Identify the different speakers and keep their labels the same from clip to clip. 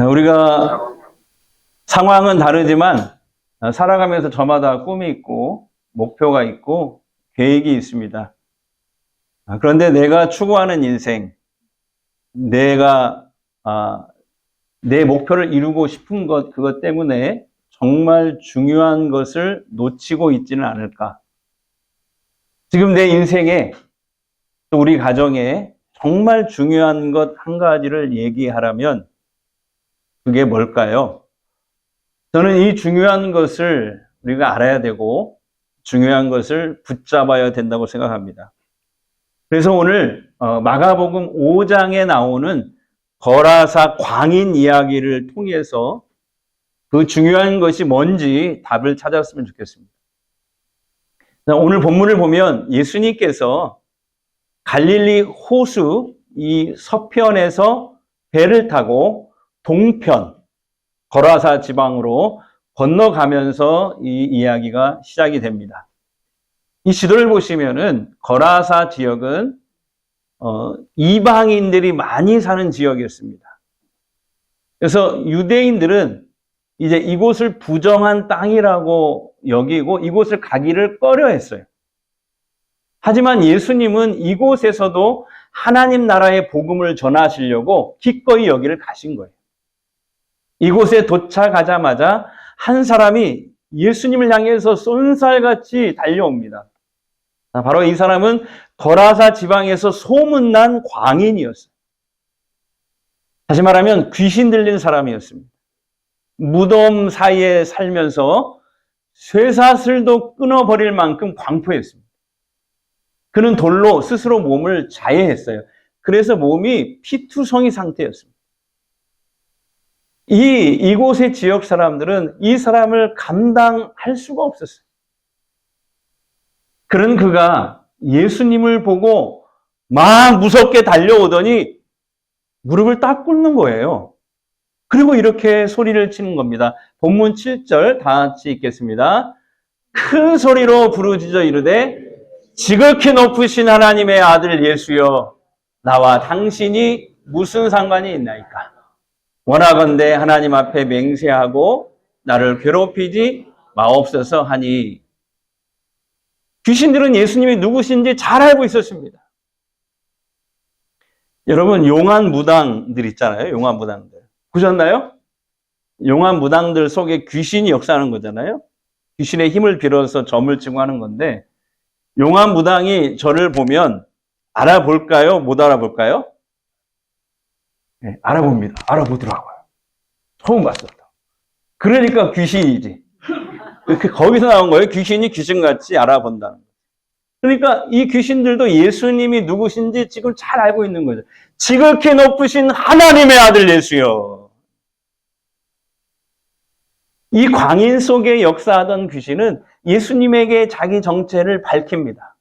Speaker 1: 우리가 상황은 다르지만 살아가면서 저마다 꿈이 있고 목표가 있고 계획이 있습니다. 그런데 내가 추구하는 인생, 내가 내 목표를 이루고 싶은 것, 그것 때문에 정말 중요한 것을 놓치고 있지는 않을까. 지금 내 인생에 또 우리 가정에 정말 중요한 것 한 가지를 얘기하라면 그게 뭘까요? 저는 이 중요한 것을 우리가 알아야 되고 중요한 것을 붙잡아야 된다고 생각합니다. 그래서 오늘 마가복음 5장에 나오는 거라사 광인 이야기를 통해서 그 중요한 것이 뭔지 답을 찾았으면 좋겠습니다. 오늘 본문을 보면 예수님께서 갈릴리 호수 이 서편에서 배를 타고 동편 거라사 지방으로 건너가면서 이 이야기가 시작이 됩니다. 이 지도를 보시면은 거라사 지역은 이방인들이 많이 사는 지역이었습니다. 그래서 유대인들은 이제 이곳을 부정한 땅이라고 여기고 이곳을 가기를 꺼려했어요. 하지만 예수님은 이곳에서도 하나님 나라의 복음을 전하시려고 기꺼이 여기를 가신 거예요. 이곳에 도착하자마자 한 사람이 예수님을 향해서 쏜살같이 달려옵니다. 바로 이 사람은 거라사 지방에서 소문난 광인이었어요. 다시 말하면 귀신 들린 사람이었습니다. 무덤 사이에 살면서 쇠사슬도 끊어버릴 만큼 광포했습니다. 그는 돌로 스스로 몸을 자해했어요. 그래서 몸이 피투성이 상태였습니다. 이곳의 지역 사람들은 이 사람을 감당할 수가 없었어요. 그런 그가 예수님을 보고 막 무섭게 달려오더니 무릎을 딱 꿇는 거예요. 그리고 이렇게 소리를 치는 겁니다. 본문 7절 다 같이 읽겠습니다. 큰 소리로 부르짖어 이르되 지극히 높으신 하나님의 아들 예수여, 나와 당신이 무슨 상관이 있나이까? 원하건대 하나님 앞에 맹세하고 나를 괴롭히지 마옵소서 하니. 귀신들은 예수님이 누구신지 잘 알고 있었습니다. 여러분, 용한 무당들 있잖아요. 용한 무당들. 보셨나요? 용한 무당들 속에 귀신이 역사하는 거잖아요. 귀신의 힘을 빌어서 점을 치고 하는 건데, 용한 무당이 저를 보면 알아볼까요? 못 알아볼까요? 네, 알아봅니다. 알아보더라고요. 처음 봤어요. 그러니까 귀신이지. 거기서 나온 거예요. 귀신이 귀신같이 알아본다는 거예요. 그러니까 이 귀신들도 예수님이 누구신지 지금 잘 알고 있는 거죠. 지극히 높으신 하나님의 아들 예수여. 이 광인 속에 역사하던 귀신은 예수님에게 자기 정체를 밝힙니다.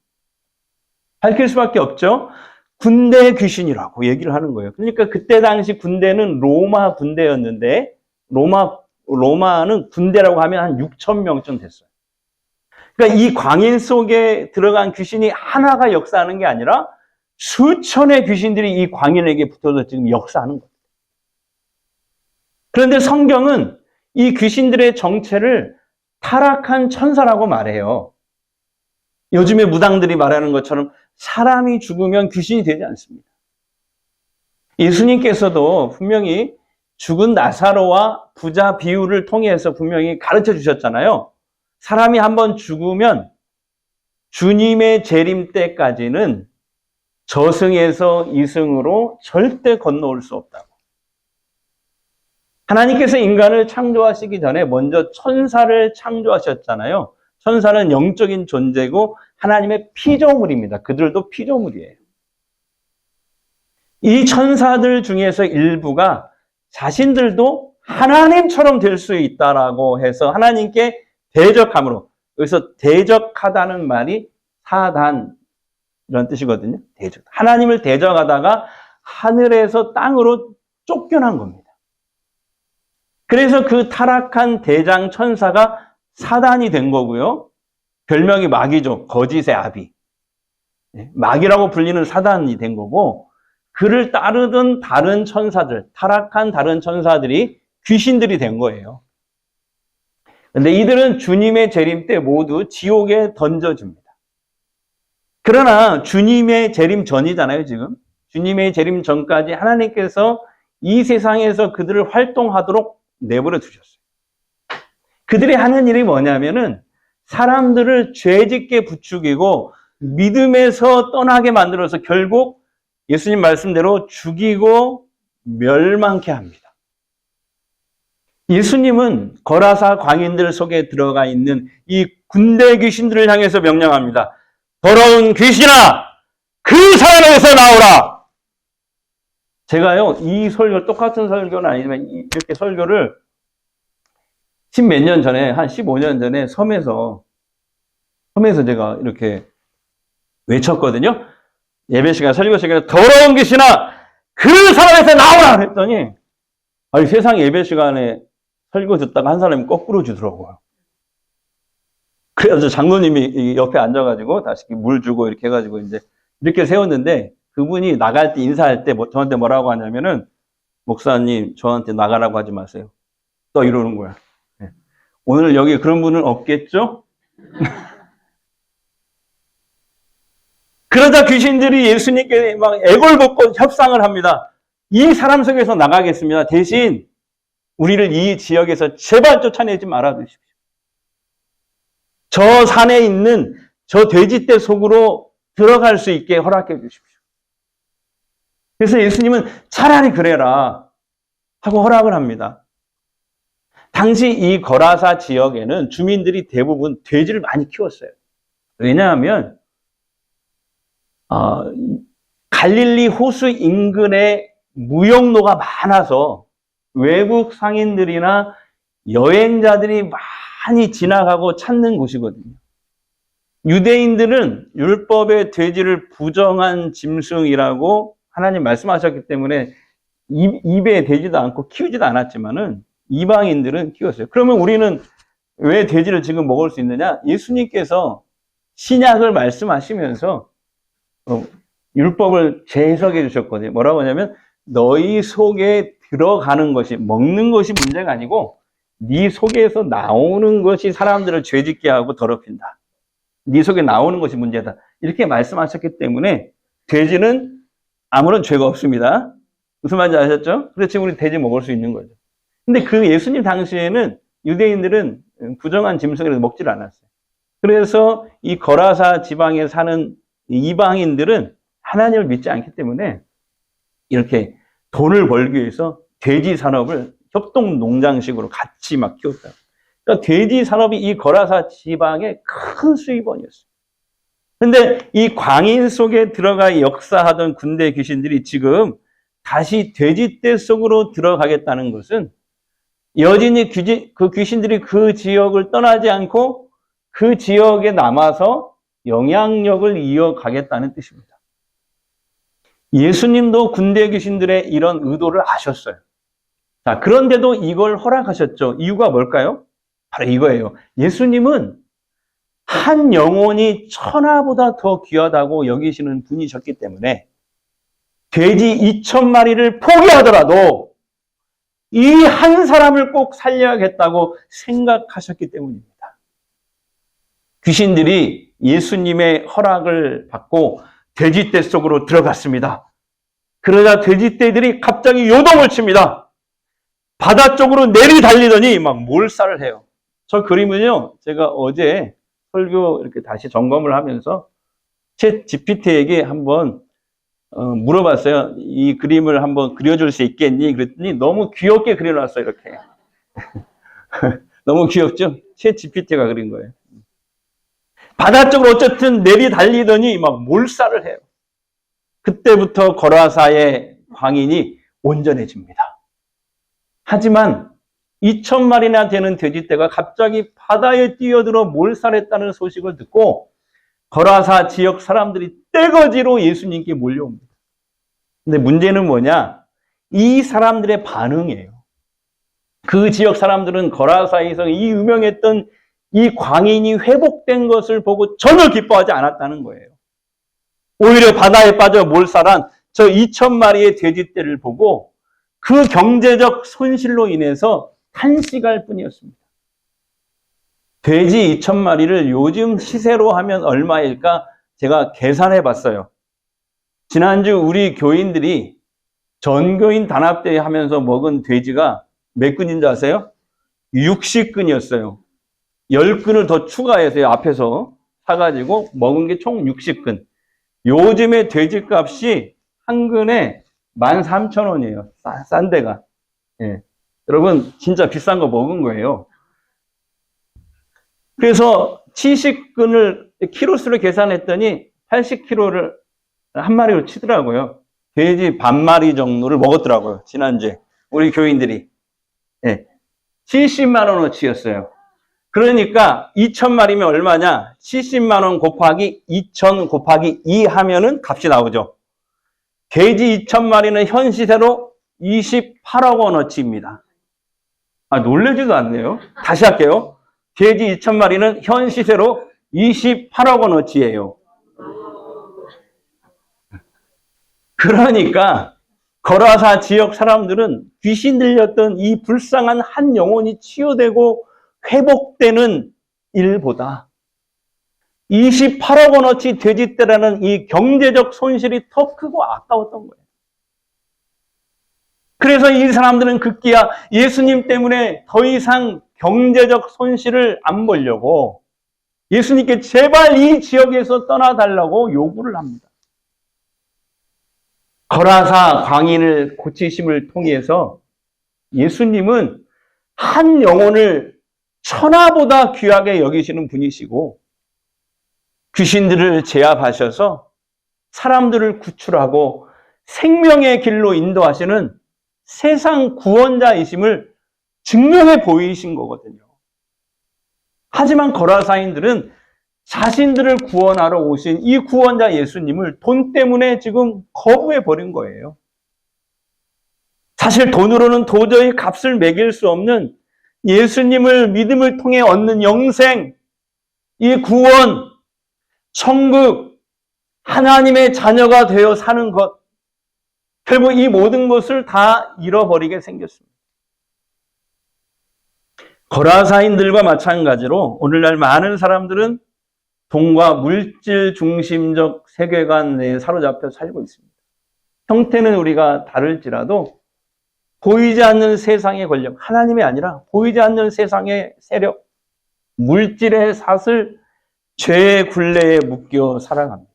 Speaker 1: 밝힐 수밖에 없죠. 군대 귀신이라고 얘기를 하는 거예요. 그러니까 그때 당시 군대는 로마 군대였는데 로마는 군대라고 하면 한 6천 명쯤 됐어요. 그러니까 이 광인 속에 들어간 귀신이 하나가 역사하는 게 아니라 수천의 귀신들이 이 광인에게 붙어서 지금 역사하는 거예요. 그런데 성경은 이 귀신들의 정체를 타락한 천사라고 말해요. 요즘에 무당들이 말하는 것처럼 사람이 죽으면 귀신이 되지 않습니다. 예수님께서도 분명히 죽은 나사로와 부자 비유를 통해서 분명히 가르쳐 주셨잖아요. 사람이 한번 죽으면 주님의 재림 때까지는 저승에서 이승으로 절대 건너올 수 없다고. 하나님께서 인간을 창조하시기 전에 먼저 천사를 창조하셨잖아요. 천사는 영적인 존재고 하나님의 피조물입니다. 그들도 피조물이에요. 이 천사들 중에서 일부가 자신들도 하나님처럼 될 수 있다라고 해서 하나님께 대적함으로, 여기서 대적하다는 말이 사단 이런 뜻이거든요. 대적. 하나님을 대적하다가 하늘에서 땅으로 쫓겨난 겁니다. 그래서 그 타락한 대장 천사가 사단이 된 거고요. 별명이 마귀죠. 거짓의 아비. 마귀라고 불리는 사단이 된 거고, 그를 따르던 다른 천사들, 타락한 다른 천사들이 귀신들이 된 거예요. 근데 이들은 주님의 재림 때 모두 지옥에 던져집니다. 그러나 주님의 재림 전이잖아요, 지금. 주님의 재림 전까지 하나님께서 이 세상에서 그들을 활동하도록 내버려 두셨어요. 그들이 하는 일이 뭐냐면은 사람들을 죄짓게 부추기고 믿음에서 떠나게 만들어서 결국 예수님 말씀대로 죽이고 멸망케 합니다. 예수님은 거라사 광인들 속에 들어가 있는 이 군대 귀신들을 향해서 명령합니다. 더러운 귀신아, 그 사람에게서 나오라. 제가요, 이 설교, 똑같은 설교는 아니지만 이렇게 설교를 십몇 년 전에, 한 15년 전에 섬에서 제가 이렇게 외쳤거든요. 예배 시간, 설교 시간에 더러운 귀신아, 그 사람에게서 나오라! 했더니, 아니, 세상 예배 시간에 설교 듣다가 한 사람이 거꾸로 주더라고요. 그래서 장로님이 옆에 앉아가지고 다시 물 주고 이렇게 해가지고 이제 이렇게 세웠는데 그분이 나갈 때 인사할 때 저한테 뭐라고 하냐면은 목사님 저한테 나가라고 하지 마세요. 또 이러는 거야. 오늘 여기 그런 분은 없겠죠? 그러자 귀신들이 예수님께 막 애걸벗고 협상을 합니다. 이 사람 속에서 나가겠습니다. 대신 우리를 이 지역에서 제발 쫓아내지 말아 주십시오. 저 산에 있는 저 돼지떼 속으로 들어갈 수 있게 허락해 주십시오. 그래서 예수님은 차라리 그래라 하고 허락을 합니다. 당시 이 거라사 지역에는 주민들이 대부분 돼지를 많이 키웠어요. 왜냐하면 갈릴리 호수 인근에 무역로가 많아서 외국 상인들이나 여행자들이 많이 지나가고 찾는 곳이거든요. 유대인들은 율법의 돼지를 부정한 짐승이라고 하나님 말씀하셨기 때문에 입에 대지도 않고 키우지도 않았지만은 이방인들은 키웠어요. 그러면 우리는 왜 돼지를 지금 먹을 수 있느냐? 예수님께서 신약을 말씀하시면서 율법을 재해석해 주셨거든요. 뭐라고 하냐면 너희 속에 들어가는 것이, 먹는 것이 문제가 아니고 네 속에서 나오는 것이 사람들을 죄짓게 하고 더럽힌다. 네 속에 나오는 것이 문제다. 이렇게 말씀하셨기 때문에 돼지는 아무런 죄가 없습니다. 무슨 말인지 아셨죠? 그래서 지금 우리 돼지 먹을 수 있는 거죠. 근데 그 예수님 당시에는 유대인들은 부정한 짐승을 먹질 않았어요. 그래서 이 거라사 지방에 사는 이방인들은 하나님을 믿지 않기 때문에 이렇게 돈을 벌기 위해서 돼지 산업을 협동 농장식으로 같이 막 키웠다. 그러니까 돼지 산업이 이 거라사 지방의 큰 수입원이었어요. 근데 이 광인 속에 들어가 역사하던 군대 귀신들이 지금 다시 돼지떼 속으로 들어가겠다는 것은 여전히 그 귀신들이 그 지역을 떠나지 않고 그 지역에 남아서 영향력을 이어가겠다는 뜻입니다. 예수님도 군대 귀신들의 이런 의도를 아셨어요. 자, 그런데도 이걸 허락하셨죠. 이유가 뭘까요? 바로 이거예요. 예수님은 한 영혼이 천하보다 더 귀하다고 여기시는 분이셨기 때문에 돼지 2,000마리를 포기하더라도 이 한 사람을 꼭 살려야겠다고 생각하셨기 때문입니다. 귀신들이 예수님의 허락을 받고 돼지떼 속으로 들어갔습니다. 그러자 돼지떼들이 갑자기 요동을 칩니다. 바다 쪽으로 내리달리더니 막 몰살을 해요. 저 그림은요, 제가 어제 설교 이렇게 다시 점검을 하면서 챗 GPT에게 한번 물어봤어요. 이 그림을 한번 그려줄 수 있겠니? 그랬더니 너무 귀엽게 그려놨어요, 이렇게. 너무 귀엽죠? 챗 GPT가 그린 거예요. 바다 쪽으로 어쨌든 내리달리더니 막 몰살을 해요. 그때부터 거라사의 광인이 온전해집니다. 하지만 2,000마리나 되는 돼지떼가 갑자기 바다에 뛰어들어 몰살했다는 소식을 듣고 거라사 지역 사람들이 떼거지로 예수님께 몰려옵니다. 근데 문제는 뭐냐? 이 사람들의 반응이에요. 그 지역 사람들은 거라사에서 이 유명했던 이 광인이 회복된 것을 보고 전혀 기뻐하지 않았다는 거예요. 오히려 바다에 빠져 몰살한 저 2,000마리의 돼지떼를 보고 그 경제적 손실로 인해서 탄식할 뿐이었습니다. 돼지 2,000마리를 요즘 시세로 하면 얼마일까 제가 계산해 봤어요. 지난주 우리 교인들이 전교인 단합대회 하면서 먹은 돼지가 몇 근인 줄 아세요? 60근이었어요. 10근을 더 추가해서 앞에서 사가지고 먹은 게 총 60근. 요즘에 돼지값이 한 근에 13,000원이에요. 싼 데가. 예. 여러분, 진짜 비싼 거 먹은 거예요. 그래서 70근을 키로수로 계산했더니 80kg를 한 마리로 치더라고요. 돼지 반 마리 정도를 먹었더라고요. 지난주에. 우리 교인들이. 예. 70만 원어치였어요. 그러니까 2,000마리면 얼마냐? 70만 원 곱하기 2,000 곱하기 2 하면은 값이 나오죠. 돼지 2,000마리는 현 시세로 28억 원어치입니다. 아, 놀라지도 않네요. 다시 할게요. 돼지 2,000마리는 현 시세로 28억 원어치예요. 그러니까 거라사 지역 사람들은 귀신 들렸던 이 불쌍한 한 영혼이 치유되고 회복되는 일보다 28억 원어치 돼지떼라는 이 경제적 손실이 더 크고 아까웠던 거예요. 그래서 이 사람들은 급기야 예수님 때문에 더 이상 경제적 손실을 안 보려고 예수님께 제발 이 지역에서 떠나달라고 요구를 합니다. 거라사 광인을 고치심을 통해서 예수님은 한 영혼을 천하보다 귀하게 여기시는 분이시고 귀신들을 제압하셔서 사람들을 구출하고 생명의 길로 인도하시는 세상 구원자이심을 증명해 보이신 거거든요. 하지만 거라사인들은 자신들을 구원하러 오신 이 구원자 예수님을 돈 때문에 지금 거부해 버린 거예요. 사실 돈으로는 도저히 값을 매길 수 없는 예수님을 믿음을 통해 얻는 영생, 이 구원, 천국, 하나님의 자녀가 되어 사는 것, 결국 이 모든 것을 다 잃어버리게 생겼습니다. 거라사인들과 마찬가지로 오늘날 많은 사람들은 돈과 물질 중심적 세계관 내에 사로잡혀 살고 있습니다. 형태는 우리가 다를지라도 보이지 않는 세상의 권력, 하나님이 아니라 보이지 않는 세상의 세력, 물질의 사슬, 죄의 굴레에 묶여 살아갑니다.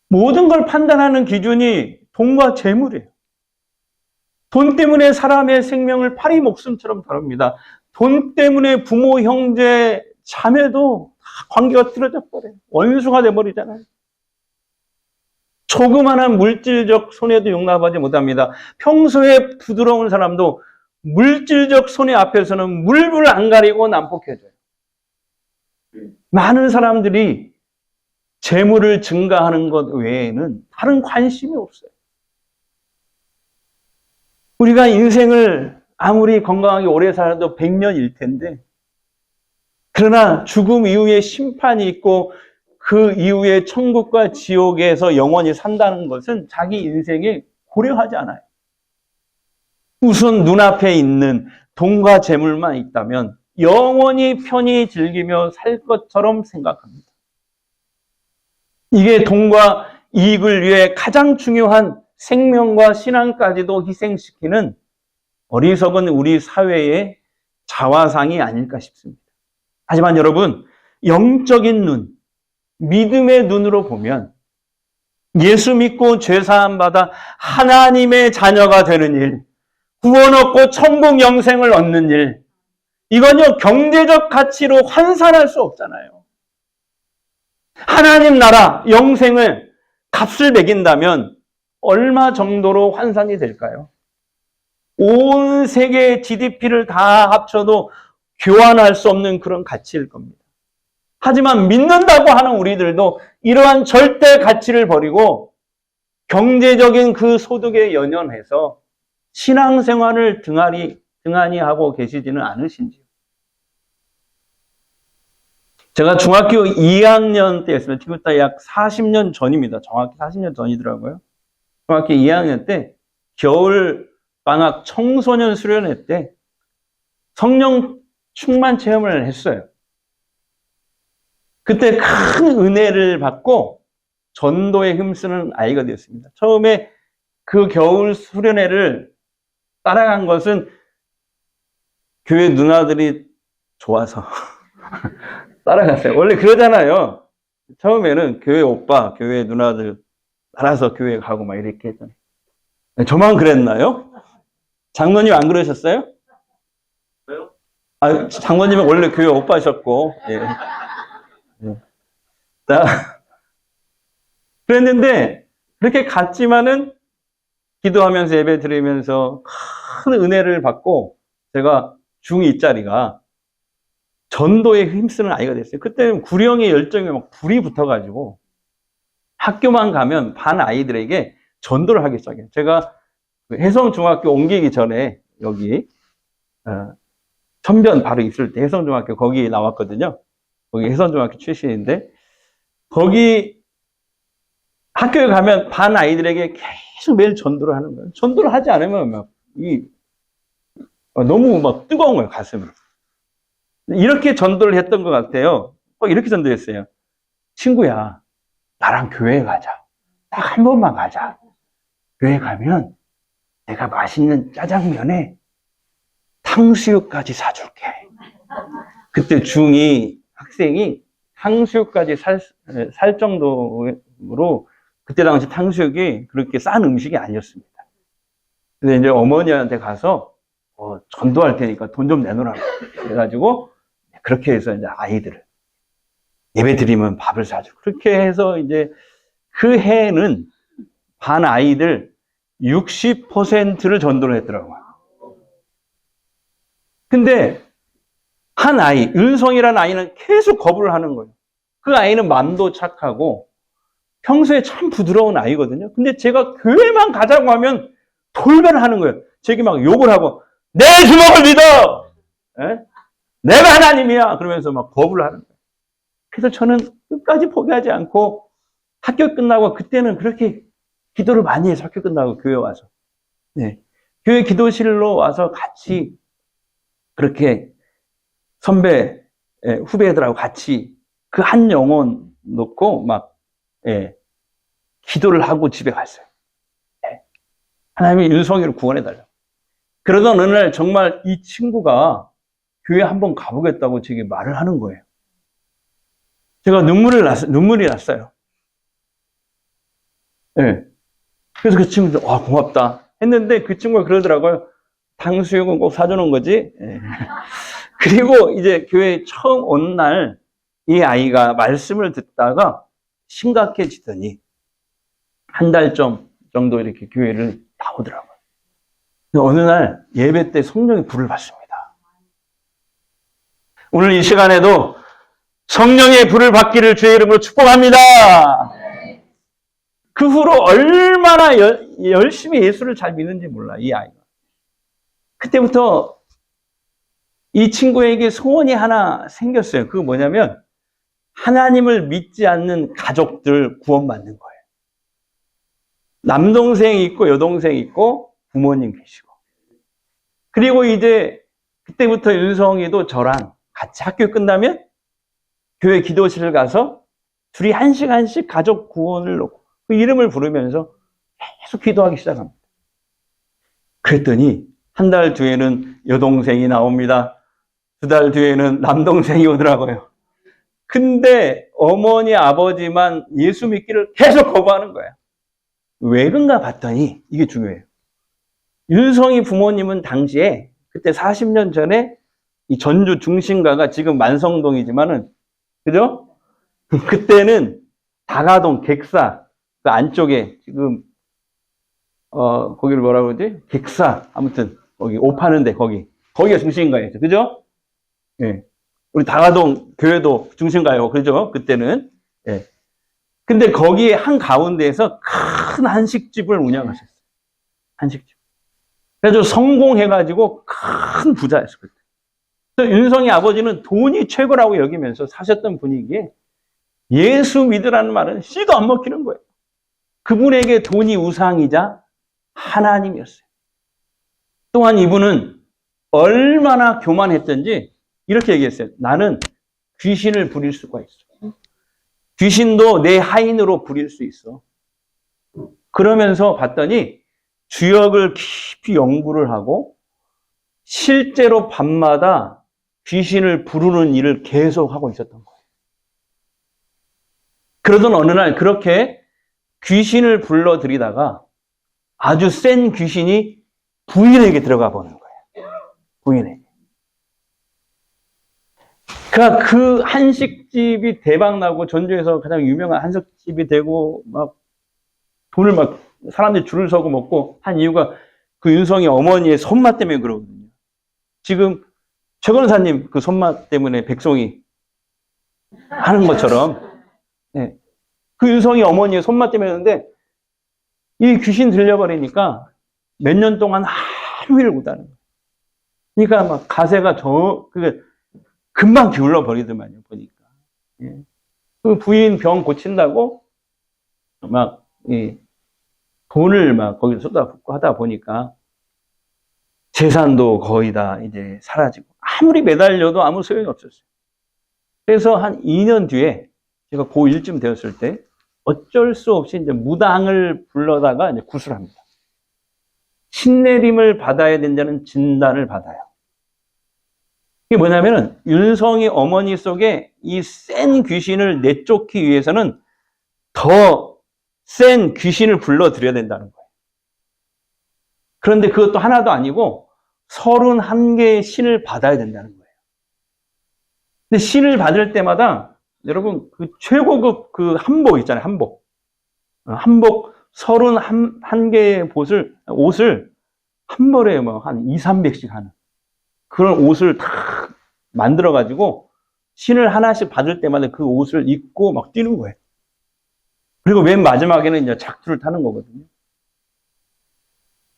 Speaker 1: 모든 걸 판단하는 기준이 돈과 재물이에요. 돈 때문에 사람의 생명을 파리 목숨처럼 다룹니다. 돈 때문에 부모, 형제, 자매도 관계가 틀어져 버려요. 원수가 돼버리잖아요. 조그마한 물질적 손해도 용납하지 못합니다. 평소에 부드러운 사람도 물질적 손해 앞에서는 물불 안 가리고 난폭해져요. 많은 사람들이 재물을 증가하는 것 외에는 다른 관심이 없어요. 우리가 인생을 아무리 건강하게 오래 살아도 100년일 텐데, 그러나 죽음 이후에 심판이 있고 그 이후에 천국과 지옥에서 영원히 산다는 것은 자기 인생에 고려하지 않아요. 우선 눈앞에 있는 돈과 재물만 있다면 영원히 편히 즐기며 살 것처럼 생각합니다. 이게 돈과 이익을 위해 가장 중요한 생명과 신앙까지도 희생시키는 어리석은 우리 사회의 자화상이 아닐까 싶습니다. 하지만 여러분, 영적인 눈, 믿음의 눈으로 보면 예수 믿고 죄사함 받아 하나님의 자녀가 되는 일, 구원 얻고 천국 영생을 얻는 일, 이건요 경제적 가치로 환산할 수 없잖아요. 하나님 나라 영생을 값을 매긴다면 얼마 정도로 환산이 될까요? 온 세계의 GDP를 다 합쳐도 교환할 수 없는 그런 가치일 겁니다. 하지만 믿는다고 하는 우리들도 이러한 절대 가치를 버리고 경제적인 그 소득에 연연해서 신앙생활을 등한히 하고 계시지는 않으신지요? 제가 중학교 2학년 때였습니다. 지금부터 약 40년 전입니다. 정확히 40년 전이더라고요. 중학교 2학년 때 겨울 방학 청소년 수련회 때 성령 충만 체험을 했어요. 그때 큰 은혜를 받고 전도에 힘쓰는 아이가 되었습니다. 처음에 그 겨울 수련회를 따라간 것은 교회 누나들이 좋아서 따라갔어요. 원래 그러잖아요. 처음에는 교회 오빠, 교회 누나들 알아서 교회 가고 막 이렇게 했잖아요. 저만 그랬나요? 장로님 안 그러셨어요? 왜요? 아, 장로님은 원래 교회 오빠셨고, 예. 자, 그랬는데, 그렇게 갔지만은, 기도하면서 예배 드리면서 큰 은혜를 받고, 제가 중2짜리가 전도에 힘쓰는 아이가 됐어요. 그때는 구령의 열정에 막 불이 붙어가지고, 학교만 가면 반 아이들에게 전도를 하기 시작해요. 제가 혜성중학교 옮기기 전에, 여기, 천변 바로 있을 때 혜성중학교 거기 나왔거든요. 거기 혜성중학교 출신인데, 거기 학교에 가면 반 아이들에게 계속 매일 전도를 하는 거예요. 전도를 하지 않으면 막, 너무 막 뜨거운 거예요, 가슴이. 이렇게 전도를 했던 것 같아요. 꼭 이렇게 전도했어요. 친구야, 나랑 교회 가자. 딱 한 번만 가자. 교회 가면 내가 맛있는 짜장면에 탕수육까지 사줄게. 그때 중2 학생이 탕수육까지 살 정도로 그때 당시 탕수육이 그렇게 싼 음식이 아니었습니다. 근데 이제 어머니한테 가서 전도할 테니까 돈 좀 내놓으라고 그래가지고 그렇게 해서 이제 아이들을 예배 드리면 밥을 사주고 그렇게 해서 이제 그 해에는 반 아이들 60%를 전도를 했더라고요. 근데 한 아이, 은성이라는 아이는 계속 거부를 하는 거예요. 그 아이는 마음도 착하고 평소에 참 부드러운 아이거든요. 근데 제가 교회만 가자고 하면 돌변을 하는 거예요. 제게 막 욕을 하고 내 주먹을 믿어! 에? 내가 하나님이야! 그러면서 막 거부를 하는 거예요. 그래서 저는 끝까지 포기하지 않고 학교 끝나고 그때는 그렇게 기도를 많이 해서 학교 끝나고 교회 와서 네. 교회 기도실로 와서 같이 그렇게 선배, 후배들하고 같이 그 한 영혼 놓고 막, 기도를 하고 집에 갔어요. 하나님이 윤성이를 구원해달라고. 그러던 어느 날 정말 이 친구가 교회 한번 가보겠다고 제게 말을 하는 거예요. 제가 눈물이 났어요. 네. 그래서 그 친구도, 고맙다. 했는데 그 친구가 그러더라고요. 탕수육은 꼭 사주는 거지. 네. 그리고 이제 교회에 처음 온 날 이 아이가 말씀을 듣다가 심각해지더니 한 달 정도 이렇게 교회를 나오더라고요. 어느 날 예배 때 성령의 불을 받습니다. 오늘 이 시간에도 성령의 불을 받기를 주의 이름으로 축복합니다. 그 후로 얼마나 열심히 예수를 잘 믿는지 몰라, 이 아이가. 그때부터 이 친구에게 소원이 하나 생겼어요. 그거 뭐냐면 하나님을 믿지 않는 가족들 구원받는 거예요. 남동생이 있고 여동생이 있고 부모님 계시고. 그리고 이제 그때부터 윤성이도 저랑 같이 학교 끝나면 교회 기도실을 가서 둘이 한 시간씩 가족 구원을 놓고 그 이름을 부르면서 계속 기도하기 시작합니다. 그랬더니 한 달 뒤에는 여동생이 나옵니다. 두 달 뒤에는 남동생이 오더라고요. 근데 어머니, 아버지만 예수 믿기를 계속 거부하는 거예요. 왜 그런가 봤더니 이게 중요해요. 윤성이 부모님은 당시에 그때 40년 전에 이 전주 중심가가 지금 만성동이지만은 그죠? 그때는 다가동 객사 그 안쪽에 지금 거기를 뭐라고 그러지? 객사 아무튼 거기 옷 파는데 거기가 중심가였죠. 그죠? 예. 우리 다가동 교회도 중심가요. 그죠? 그때는. 예. 근데 거기에 한 가운데에서 큰 한식집을 운영하셨어요. 한식집. 그래서 성공해가지고 큰 부자였어요. 그때. 그래서 윤성이 아버지는 돈이 최고라고 여기면서 사셨던 분위기에 예수 믿으라는 말은 씨도 안 먹히는 거예요. 그분에게 돈이 우상이자 하나님이었어요. 또한 이분은 얼마나 교만했던지 이렇게 얘기했어요. 나는 귀신을 부릴 수가 있어. 귀신도 내 하인으로 부릴 수 있어. 그러면서 봤더니 주역을 깊이 연구를 하고 실제로 밤마다 귀신을 부르는 일을 계속 하고 있었던 거예요. 그러던 어느 날 그렇게 귀신을 불러들이다가 아주 센 귀신이 부인에게 들어가 보는 거예요. 부인에게. 그러니까 그 한식집이 대박나고 전주에서 가장 유명한 한식집이 되고 막 돈을 막 사람들이 줄을 서고 먹고 한 이유가 그 윤성이 어머니의 손맛 때문에 그러거든요. 지금 최 권사님 그 손맛 때문에 백송이 하는 것처럼 네. 그 윤성이 어머니의 손맛 때문에 했는데 이 귀신 들려버리니까 몇 년 동안 하루 일을 못하는 거예요. 그러니까 막 가세가 금방 기울어 버리더만요, 보니까. 예. 그 부인 병 고친다고 막 돈을 막 거기서 쏟아붓고 하다 보니까 재산도 거의 다 이제 사라지고 아무리 매달려도 아무 소용이 없었어요. 그래서 한 2년 뒤에 제가 고1쯤 되었을 때 어쩔 수 없이 이제 무당을 불러다가 이제 구술합니다. 신내림을 받아야 된다는 진단을 받아요. 이게 뭐냐면은 윤성이 어머니 속에 이 센 귀신을 내쫓기 위해서는 더 센 귀신을 불러들여야 된다는 거예요. 그런데 그것도 하나도 아니고 31개의 신을 받아야 된다는 거예요. 근데 신을 받을 때마다 여러분 그 최고급 그 한복 있잖아요. 한복 31개의 옷을 한 벌에 뭐 한 200~300씩 하는 그런 옷을 다 만들어 가지고 신을 하나씩 받을 때마다 그 옷을 입고 막 뛰는 거예요. 그리고 맨 마지막에는 이제 작두를 타는 거거든요.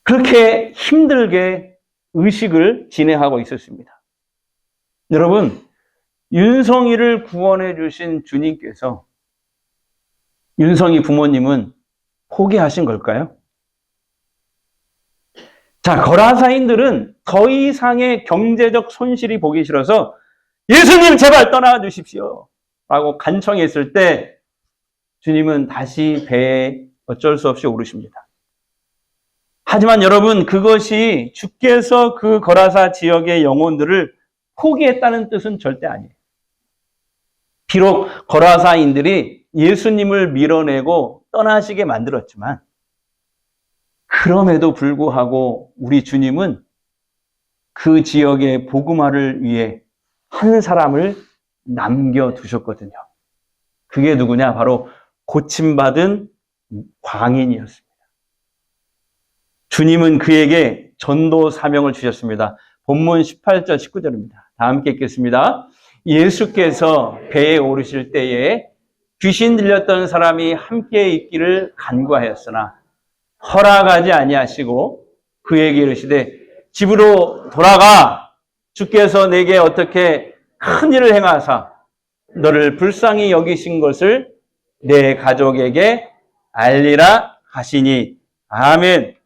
Speaker 1: 그렇게 힘들게 의식을 진행하고 있었습니다. 여러분, 윤성이를 구원해 주신 주님께서 윤성이 부모님은 포기하신 걸까요? 자, 거라사인들은 더 이상의 경제적 손실이 보기 싫어서 예수님 제발 떠나 주십시오 라고 간청했을 때 주님은 다시 배에 어쩔 수 없이 오르십니다. 하지만 여러분, 그것이 주께서 그 거라사 지역의 영혼들을 포기했다는 뜻은 절대 아니에요. 비록 거라사인들이 예수님을 밀어내고 떠나시게 만들었지만 그럼에도 불구하고 우리 주님은 그 지역의 복음화를 위해 한 사람을 남겨두셨거든요. 그게 누구냐? 바로 고침받은 광인이었습니다. 주님은 그에게 전도 사명을 주셨습니다. 본문 18절 19절입니다. 다 함께 읽겠습니다. 예수께서 배에 오르실 때에 귀신 들렸던 사람이 함께 있기를 간구하였으나 허락하지 아니하시고 그에게 이르시되 집으로 돌아가 주께서 내게 어떻게 큰 일을 행하사 너를 불쌍히 여기신 것을 내 가족에게 알리라 하시니 아멘.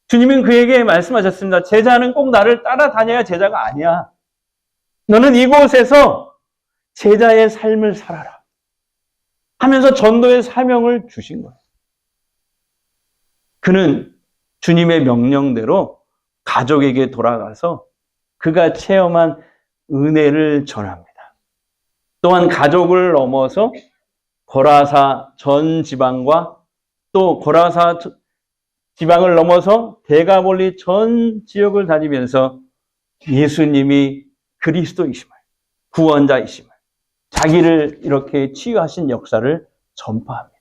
Speaker 1: 주님은 그에게 말씀하셨습니다. 제자는 꼭 나를 따라다녀야 제자가 아니야. 너는 이곳에서 제자의 삶을 살아라 하면서 전도의 사명을 주신 거예요. 그는 주님의 명령대로 가족에게 돌아가서 그가 체험한 은혜를 전합니다. 또한 가족을 넘어서 거라사 전 지방과 또 거라사 지방을 넘어서 데가볼리 전 지역을 다니면서 예수님이 그리스도이심을, 구원자이심을, 자기를 이렇게 치유하신 역사를 전파합니다.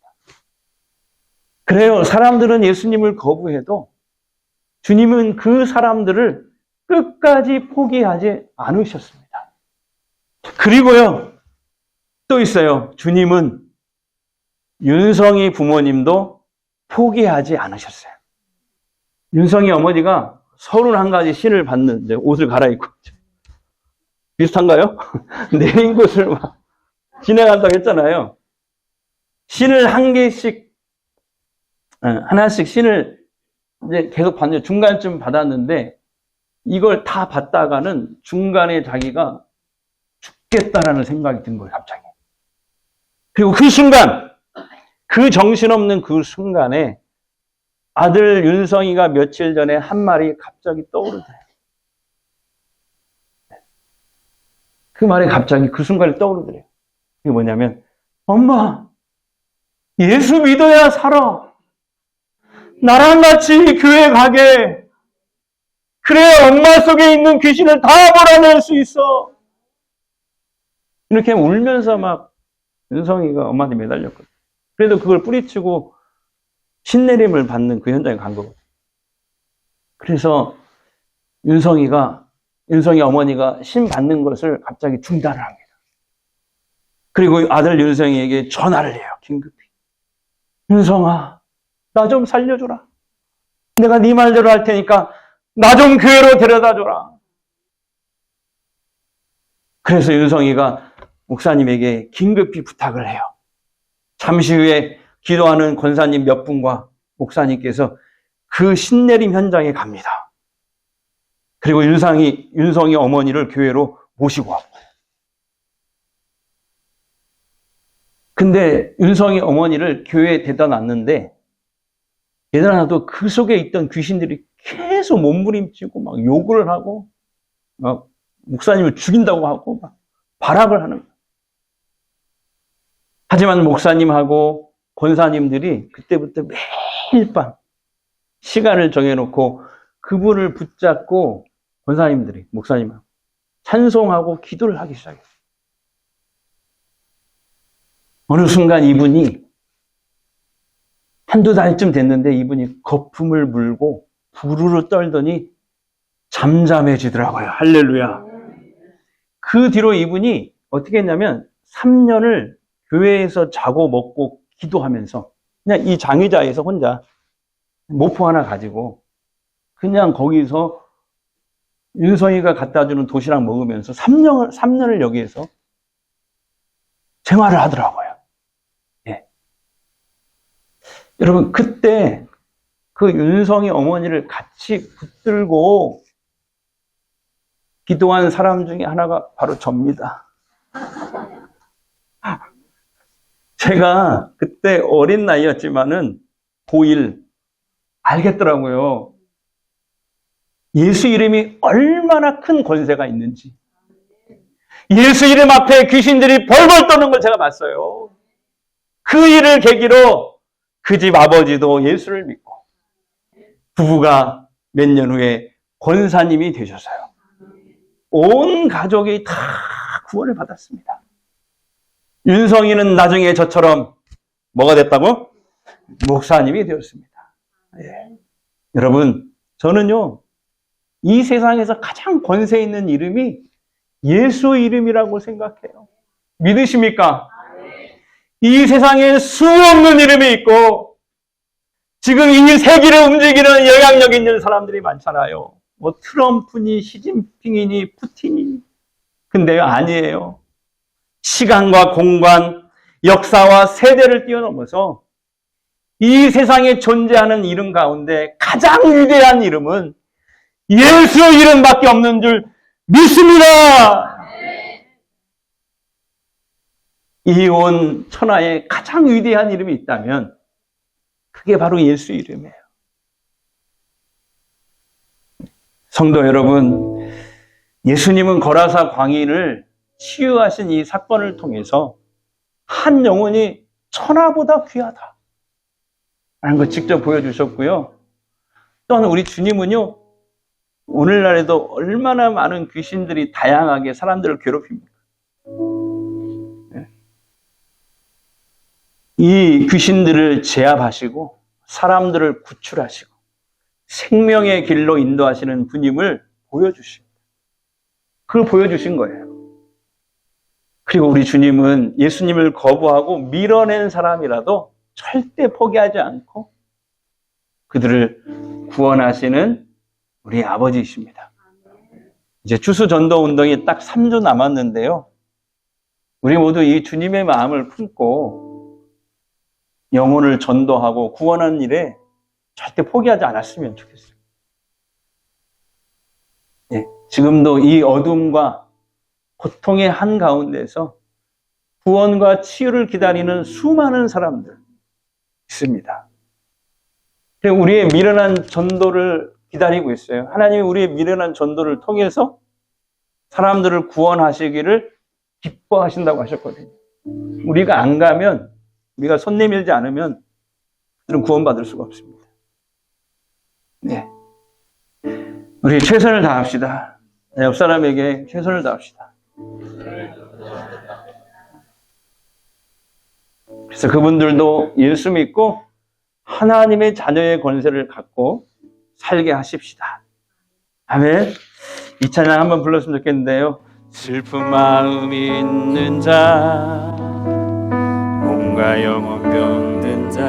Speaker 1: 그래요. 사람들은 예수님을 거부해도 주님은 그 사람들을 끝까지 포기하지 않으셨습니다. 그리고요, 또 있어요. 주님은 윤성이 부모님도 포기하지 않으셨어요. 윤성이 어머니가 31가지 신을 받는 옷을 갈아입고 비슷한가요? 내린 곳을 막 진행한다고 했잖아요. 신을 한 개씩 하나씩 신을 이제 계속 받는, 중간쯤 받았는데, 이걸 다 받다가는 중간에 자기가 죽겠다라는 생각이 든 거예요, 갑자기. 그리고 그 순간, 그 정신없는 그 순간에 아들 윤성이가 며칠 전에 한 말이 갑자기 떠오르더래요. 그 말이 갑자기 그 순간에 떠오르더래요. 그게 뭐냐면, 엄마, 예수 믿어야 살아. 나랑 같이 교회 가게. 그래야 엄마 속에 있는 귀신을 다 몰아낼 수 있어. 이렇게 울면서 막 윤성이가 엄마한테 매달렸거든. 그래도 그걸 뿌리치고 신내림을 받는 그 현장에 간 거거든. 그래서 윤성이 어머니가 신 받는 것을 갑자기 중단을 합니다. 그리고 아들 윤성이에게 전화를 해요, 긴급히. 윤성아, 나 좀 살려줘라. 내가 네 말대로 할 테니까 나 좀 교회로 데려다줘라. 그래서 윤성이가 목사님에게 긴급히 부탁을 해요. 잠시 후에 기도하는 권사님 몇 분과 목사님께서 그 신내림 현장에 갑니다. 그리고 윤성이 어머니를 교회로 모시고 왔고. 근데 윤성이 어머니를 교회에 데려다 놨는데, 대단하도 그 속에 있던 귀신들이 계속 몸부림치고 막 욕을 하고 막 목사님을 죽인다고 하고 막 발악을 하는 거예요. 하지만 목사님하고 권사님들이 그때부터 매일 밤 시간을 정해놓고 그분을 붙잡고 권사님들이 목사님하고 찬송하고 기도를 하기 시작했어요. 어느 순간 이분이 한두 달쯤 됐는데 이분이 거품을 물고 부르르 떨더니 잠잠해지더라고요. 할렐루야. 그 뒤로 이분이 어떻게 했냐면 3년을 교회에서 자고 먹고 기도하면서 그냥 이 장의자에서 혼자 모포 하나 가지고 그냥 거기서 윤성이가 갖다 주는 도시락 먹으면서 3년을 여기에서 생활을 하더라고요. 예. 여러분, 그때 그 윤성이 어머니를 같이 붙들고 기도한 사람 중에 하나가 바로 접니다. 제가 그때 어린 나이였지만은 고1 알겠더라고요. 예수 이름이 얼마나 큰 권세가 있는지. 예수 이름 앞에 귀신들이 벌벌 떠는 걸 제가 봤어요. 그 일을 계기로 그 집 아버지도 예수를 믿고 부부가 몇 년 후에 권사님이 되셔서요. 온 가족이 다 구원을 받았습니다. 윤성이는 나중에 저처럼 뭐가 됐다고? 목사님이 되었습니다. 예. 여러분, 저는요, 이 세상에서 가장 권세 있는 이름이 예수 이름이라고 생각해요. 믿으십니까? 이 세상에 수없는 이름이 있고 지금 이 세계를 움직이는 영향력 있는 사람들이 많잖아요. 뭐 트럼프니 시진핑이니 푸틴이니. 근데요, 아니에요. 시간과 공간, 역사와 세대를 뛰어넘어서 이 세상에 존재하는 이름 가운데 가장 위대한 이름은 예수 이름밖에 없는 줄 믿습니다. 이 온 천하에 가장 위대한 이름이 있다면 그게 바로 예수 이름이에요. 성도 여러분, 예수님은 거라사 광인을 치유하신 이 사건을 통해서 한 영혼이 천하보다 귀하다 라는 걸 직접 보여주셨고요. 또한 우리 주님은요, 오늘날에도 얼마나 많은 귀신들이 다양하게 사람들을 괴롭힙니까? 이 귀신들을 제압하시고 사람들을 구출하시고 생명의 길로 인도하시는 분임을 보여주십니다. 그걸 보여주신 거예요. 그리고 우리 주님은 예수님을 거부하고 밀어낸 사람이라도 절대 포기하지 않고 그들을 구원하시는 우리 아버지이십니다. 이제 추수전도운동이 딱 3주 남았는데요. 우리 모두 이 주님의 마음을 품고 영혼을 전도하고 구원하는 일에 절대 포기하지 않았으면 좋겠어요. 예, 지금도 이 어둠과 고통의 한가운데서 구원과 치유를 기다리는 수많은 사람들 있습니다. 우리의 미련한 전도를 기다리고 있어요. 하나님이 우리의 미련한 전도를 통해서 사람들을 구원하시기를 기뻐하신다고 하셨거든요. 우리가 안 가면, 우리가 손 내밀지 않으면 그들은 구원받을 수가 없습니다. 네, 우리 최선을 다합시다. 옆 사람에게 최선을 다합시다. 그래서 그분들도 예수 믿고 하나님의 자녀의 권세를 갖고 살게 하십시다. 아멘. 이 찬양 한번 불렀으면 좋겠는데요. 슬픈 마음이 있는 자, 몸과 영혼 병든 자,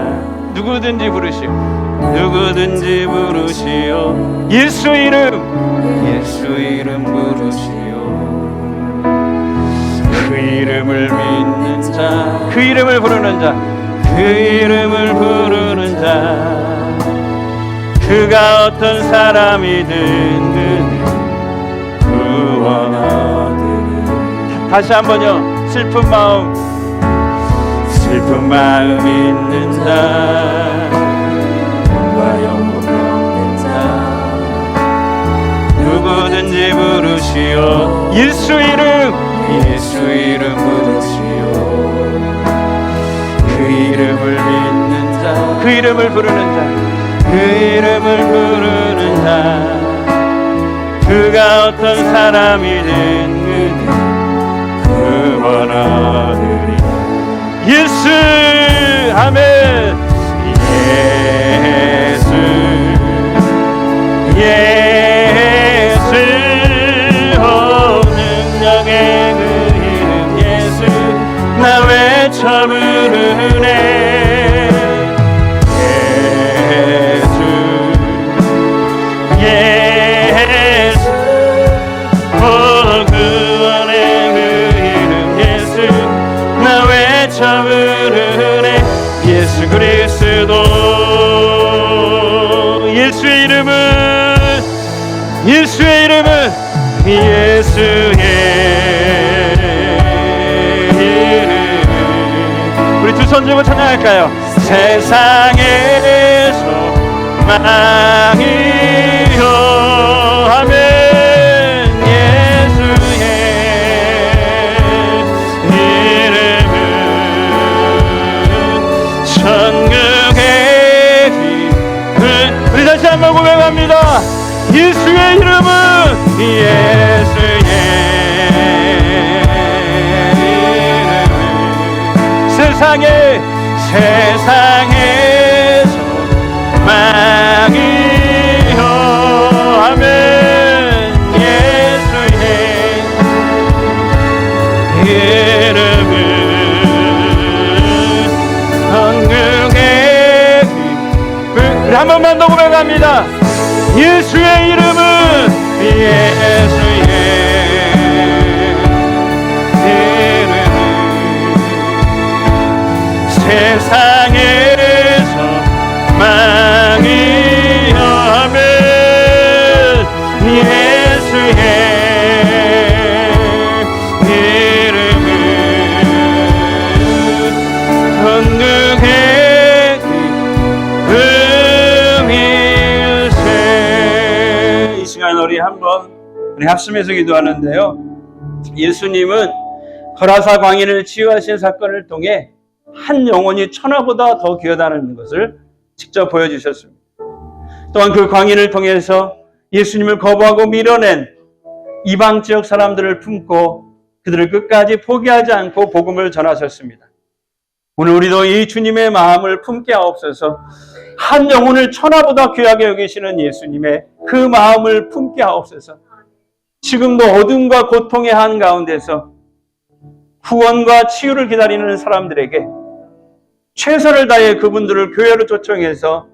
Speaker 1: 누구든지 부르시오. 누구든지 부르시오. 예수 이름 부르시오. 그 이름을 믿는 자, 그 이름을 부르는 자, 그 이름을 부르는 자, 그가 어떤 사람이든 그는 구원하리니. 다시 한번요. 슬픈 마음 있는 자, 몸과 영혼 병든 자, 누구든지 부르시오. 예수 이름 부르시오. 그 이름을 믿는 자, 그 이름을 부르는 자, 그 이름을 부르는 자, 그가 어떤 사람이든 그는 구원하리니. 예수, 아멘. 예수, 능력의 그 이름 예수, 나 외쳐 부르네. 예수, 구원의 그 이름 예수, 나 외쳐 부르네. 예수 그리스도. 예수의 이름은 예수의 이름. 우리 두 손 들고 찬양할까요? 세상에서 망이요. 아멘. 예수의 이름은 천국의 빛. 우리 다시 한번 고백합니다. 예수의 이름은 예수의 이름은 세상에서 망이요. 아멘. 예수의 이름은 천국의 빛. 우리 한 번만 더 고백합니다. 예수의 이름은 예수의 이름은 세상에서 망이요. 아멘. 예수의 이름은 천국의 이 시간 우리 한번 합심해서 기도하는데요. 예수님은 거라사 광인을 치유하신 사건을 통해 한 영혼이 천하보다 더 귀하다는 것을 직접 보여주셨습니다. 또한 그 광인을 통해서 예수님을 거부하고 밀어낸 이방 지역 사람들을 품고 그들을 끝까지 포기하지 않고 복음을 전하셨습니다. 오늘 우리도 이 주님의 마음을 품게 하옵소서. 한 영혼을 천하보다 귀하게 여기시는 예수님의 그 마음을 품게 하옵소서. 지금도 어둠과 고통의 한가운데서 구원과 치유를 기다리는 사람들에게 최선을 다해 그분들을 교회로 초청해서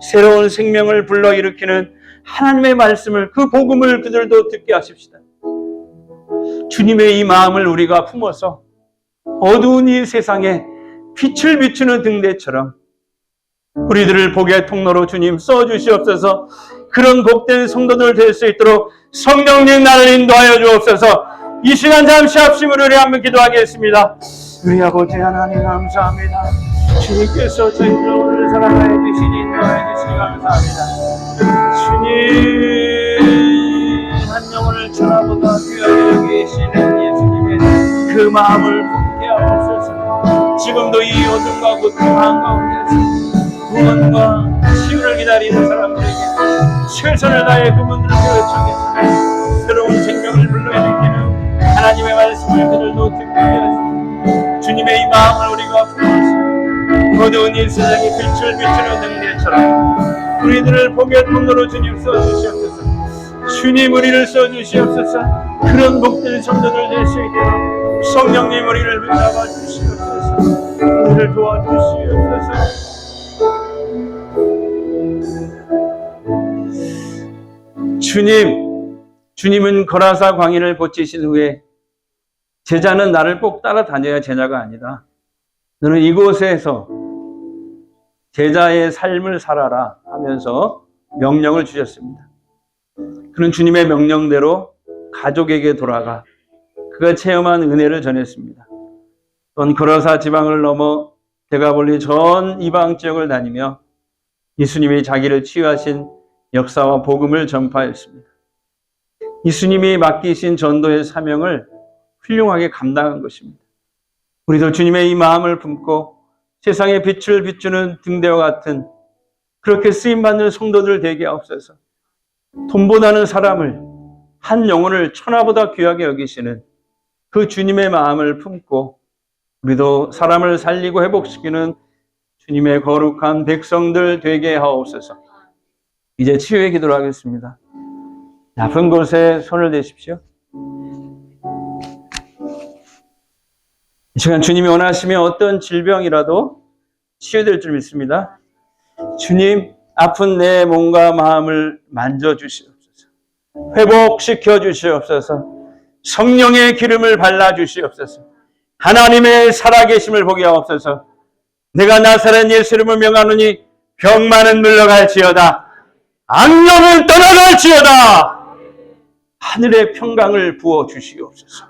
Speaker 1: 새로운 생명을 불러일으키는 하나님의 말씀을, 그 복음을 그들도 듣게 하십시다. 주님의 이 마음을 우리가 품어서 어두운 이 세상에 빛을 비추는 등대처럼 우리들을 복의 통로로 주님 써주시옵소서. 그런 복된 성도들 될 수 있도록 성령님 나를 인도하여 주옵소서. 이 시간 잠시 합심으로 우리 한번 기도하겠습니다. 우리 아버지 하나님 감사합니다. 주님께서 저희를 오늘 사랑하여 주시니 인도하여 주시니 감사합니다. 주님 한 영혼을 천하보다 귀하게 여기시는 예수님의 그 마음을 품게 하옵소서. 지금도 이 어둠과 고통 한가운데서 구원과 치유를 기다리는 사람들에게 최선을 다해 그분들을 요청해서 새로운 생명을 불러일으키는 하나님의 말씀을 그들도 듣게 하시고 주님의 이 마음을 우리가 품어서 어두운 이 세상에 빛을 비추는 등대처럼 우리들을 복의 통로로 주님 써주시옵소서. 주님 우리를 써주시옵소서. 그런 복된 성도들 될 수 있도록 성령님 우리를 붙잡아 주시옵소서. 우리를 도와주시옵소서. 주님은 거라사 광야를 거치신 후에 제자는 나를 꼭 따라다녀야 제자가 아니다. 너는 이곳에서 제자의 삶을 살아라 하면서 명령을 주셨습니다. 그는 주님의 명령대로 가족에게 돌아가 그가 체험한 은혜를 전했습니다. 또한 거라사 지방을 넘어 데가볼리 전 이방 지역을 다니며 예수님이 자기를 치유하신 역사와 복음을 전파했습니다. 예수님이 맡기신 전도의 사명을 훌륭하게 감당한 것입니다. 우리도 주님의 이 마음을 품고 세상의 빛을 비추는 등대와 같은 그렇게 쓰임받는 성도들 되게 하옵소서. 돈보다는 사람을, 한 영혼을 천하보다 귀하게 여기시는 그 주님의 마음을 품고 우리도 사람을 살리고 회복시키는 주님의 거룩한 백성들 되게 하옵소서. 이제 치유의 기도를 하겠습니다. 아픈 곳에 손을 대십시오. 이 시간 주님이 원하시면 어떤 질병이라도 치유될 줄 믿습니다. 주님, 아픈 내 몸과 마음을 만져주시옵소서. 회복시켜 주시옵소서. 성령의 기름을 발라주시옵소서. 하나님의 살아계심을 보게 하옵소서. 내가 나사렛 예수 이름을 명하노니 병만은 물러갈지어다. 악령은 떠나갈지어다. 하늘의 평강을 부어 주시옵소서.